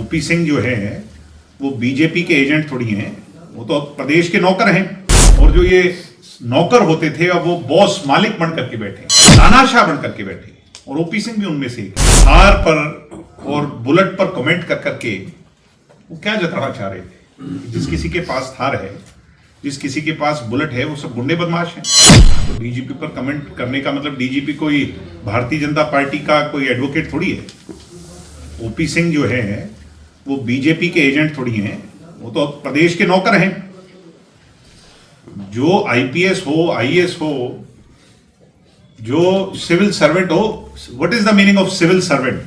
OP Singh जो है वो बीजेपी के एजेंट थोड़ी हैं, वो तो प्रदेश के नौकर हैं। और जो ये नौकर होते थे अब वो बॉस मालिक बन करके बैठे, तानाशाह बन करके बैठे, और ओपी सिंह भी उनमें से एक। थार पर और बुलेट पर कमेंट कर करके वो क्या जताना चाह रहे थे? जिस किसी के पास थार है, जिस किसी के पास बुलेट है, वो सब गुंडे बदमाश हैं। तो डीजीपी पर कमेंट करने का मतलब डीजीपी कोई भारतीय जनता पार्टी का कोई एडवोकेट थोड़ी है। ओपी सिंह जो है वो बीजेपी के एजेंट थोड़ी हैं, वो तो प्रदेश के नौकर हैं। जो आईपीएस हो, आईएएस हो, जो सिविल सर्वेंट हो, what is the meaning of civil servant?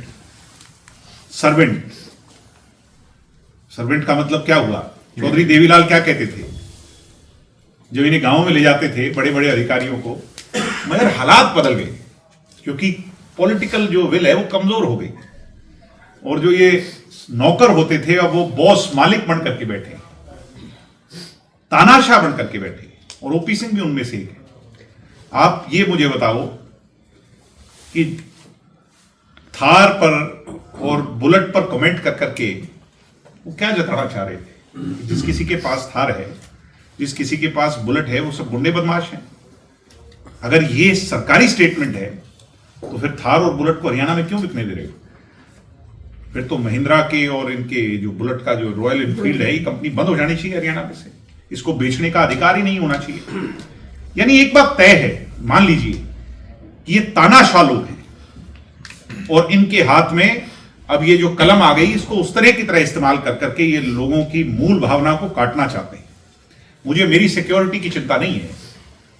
Servant, servant का मतलब क्या हुआ? चौधरी देवीलाल क्या कहते थे जो इन्हें गांव में ले जाते थे बड़े बड़े अधिकारियों को? मगर हालात बदल गए क्योंकि पॉलिटिकल जो विल है वो कमजोर हो गई, और जो ये नौकर होते थे अब वो बॉस मालिक बन करके बैठे, तानाशाह बन करके बैठे, और ओपी सिंह भी उनमें से एक है। आप ये मुझे बताओ कि थार पर और बुलेट पर कमेंट कर करके वो क्या जताना चाह रहे थे? जिस किसी के पास थार है, जिस किसी के पास बुलेट है, वो सब गुंडे बदमाश हैं। अगर ये सरकारी स्टेटमेंट है तो फिर थार और बुलेट को हरियाणा में क्यों बिकने दे रहे हो? फिर तो महिंद्रा के और इनके जो बुलेट का जो रॉयल एनफील्ड है, ये कंपनी बंद हो जानी चाहिए हरियाणा में से। इसको बेचने का अधिकार ही नहीं होना चाहिए। यानी एक बात तय है, मान लीजिए कि ये तानाशाह लोग हैं और इनके हाथ में अब ये जो कलम आ गई, इसको उस तरह की तरह इस्तेमाल कर करके ये लोगों की मूल भावना को काटना चाहते हैं। मुझे मेरी सिक्योरिटी की चिंता नहीं है,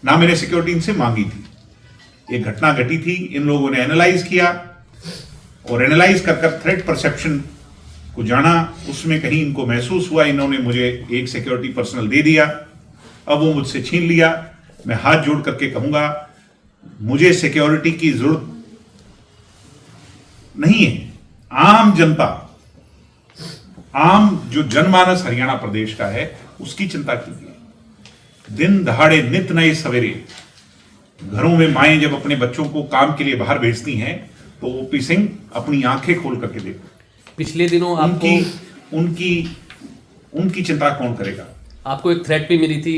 ना मैंने सिक्योरिटी इनसे मांगी थी। ये घटना घटी थी, इन लोगों ने एनालाइज किया और एनालाइज कर कर थ्रेट परसेप्शन को जाना, उसमें कहीं इनको महसूस हुआ, इन्होंने मुझे एक सिक्योरिटी पर्सनल दे दिया, अब वो मुझसे छीन लिया। मैं हाथ जोड़ करके कहूंगा, मुझे सिक्योरिटी की जरूरत नहीं है। आम जनता, आम जो जनमानस हरियाणा प्रदेश का है, उसकी चिंता कीजिए। दिन दहाड़े नित नए सवेरे घरों में माएं जब अपने बच्चों को काम के लिए बाहर भेजती हैं, तो ओपी सिंह अपनी आंखें खोल करके देखो। पिछले दिनों उनकी चिंता कौन करेगा? आपको एक थ्रेट भी मिली थी।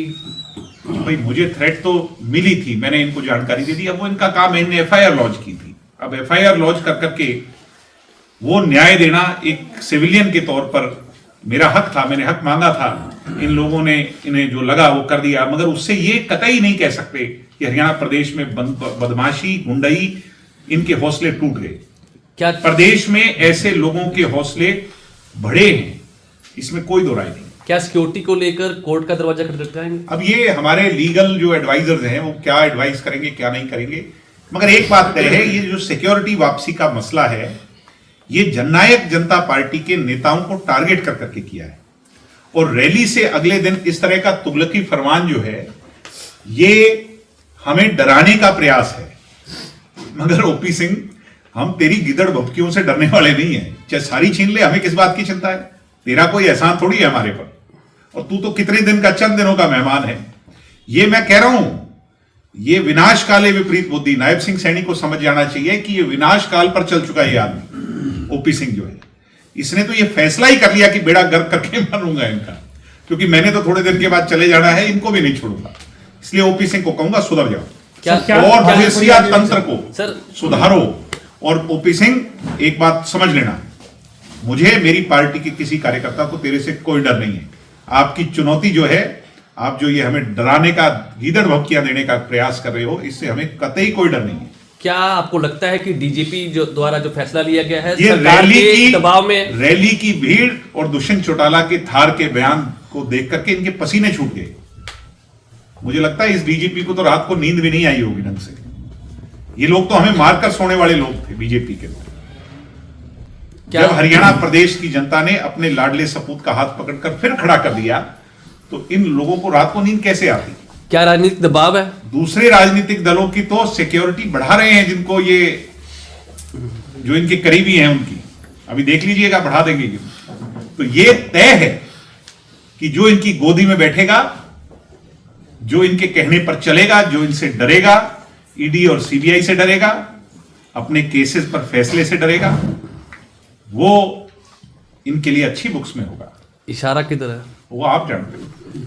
भाई मुझे थ्रेट तो मिली थी, मैंने इनको जानकारी दे दी। अब वो इनका काम है, इन्हें एफआईआर लॉन्च की थी। अब एफआईआर लॉन्च कर करके वो न्याय देना एक सिविलियन के तौर पर मेरा हक था, मैंने हक मांगा था। इन लोगों ने इन्हें जो लगा वो कर दिया, मगर उससे ये कतई नहीं कह सकते कि हरियाणा प्रदेश में बदमाशी, गुंडई, इनके हौसले टूट गए। क्या प्रदेश में ऐसे लोगों के हौसले बढ़े हैं, इसमें कोई दो राय नहीं। क्या सिक्योरिटी को लेकर कोर्ट का दरवाजा खटखटाएंगे? अब ये हमारे लीगल जो एडवाइजर्स हैं वो क्या एडवाइस करेंगे, क्या नहीं करेंगे, मगर एक बात तय है, ये जो सिक्योरिटी वापसी का मसला है, ये जननायक जनता पार्टी के नेताओं को टारगेट कर करके किया है। और रैली से अगले दिन इस तरह का तुगलकी फरमान जो है, ये हमें डराने का प्रयास है। मगर ओपी सिंह, हम तेरी गिदड़ भभकियों से डरने वाले नहीं है। चाहे सारी छीन ले, हमें किस बात की चिंता है? तेरा कोई एहसान थोड़ी है हमारे पर, और तू तो कितने दिन का, चंद दिनों का मेहमान है। ये मैं कह रहा हूं, ये विनाश काले विपरीत बुद्धि, नायब सिंह सैनी को समझ जाना चाहिए कि ये विनाश काल पर चल चुका है ये आदमी ओपी सिंह जो है। इसने तो ये फैसला ही कर लिया कि बेड़ा गर्क करके मारूंगा इनका, क्योंकि मैंने तो थोड़े दिन के बाद चले जाना है, इनको भी नहीं छोड़ूंगा। इसलिए ओपी सिंह को कहूंगा, सुधर जाओ और मवेशिया तंत्र को सुधारो। और ओपी सिंह, एक बात समझ लेना, मुझे मेरी पार्टी के किसी कार्यकर्ता को तेरे से कोई डर नहीं है। आपकी चुनौती जो है, आप जो ये हमें डराने का, गीदड़ भभकियां देने का प्रयास कर रहे हो, इससे हमें कतई कोई डर नहीं है। क्या आपको लगता है कि डीजीपी जो द्वारा जो फैसला लिया गया है, ये रैली की दबाव में, रैली की भीड़ और दुष्यंत चौटाला के थार के बयान को देख करके इनके पसीने छूट गए? मुझे लगता है इस डीजीपी को तो रात को नींद भी नहीं आई होगी ढंग से। ये लोग तो हमें मारकर सोने वाले लोग थे, बीजेपी के लोग। जब हरियाणा प्रदेश की जनता ने अपने लाडले सपूत का हाथ पकड़कर फिर खड़ा कर दिया, तो इन लोगों को रात को नींद कैसे आती? क्या राजनीतिक दबाव है? दूसरे राजनीतिक दलों की तो सिक्योरिटी बढ़ा रहे हैं, जिनको ये, जो इनके करीबी हैं उनकी, अभी देख लीजिएगा बढ़ा देंगे। तो ये तय है कि जो इनकी गोदी में बैठेगा, जो इनके कहने पर चलेगा, जो इनसे डरेगा, ईडी और सीबीआई से डरेगा, अपने केसेस पर फैसले से डरेगा, वो इनके लिए अच्छी बुक्स में होगा, इशारा किधर है? वो आप जानते हो।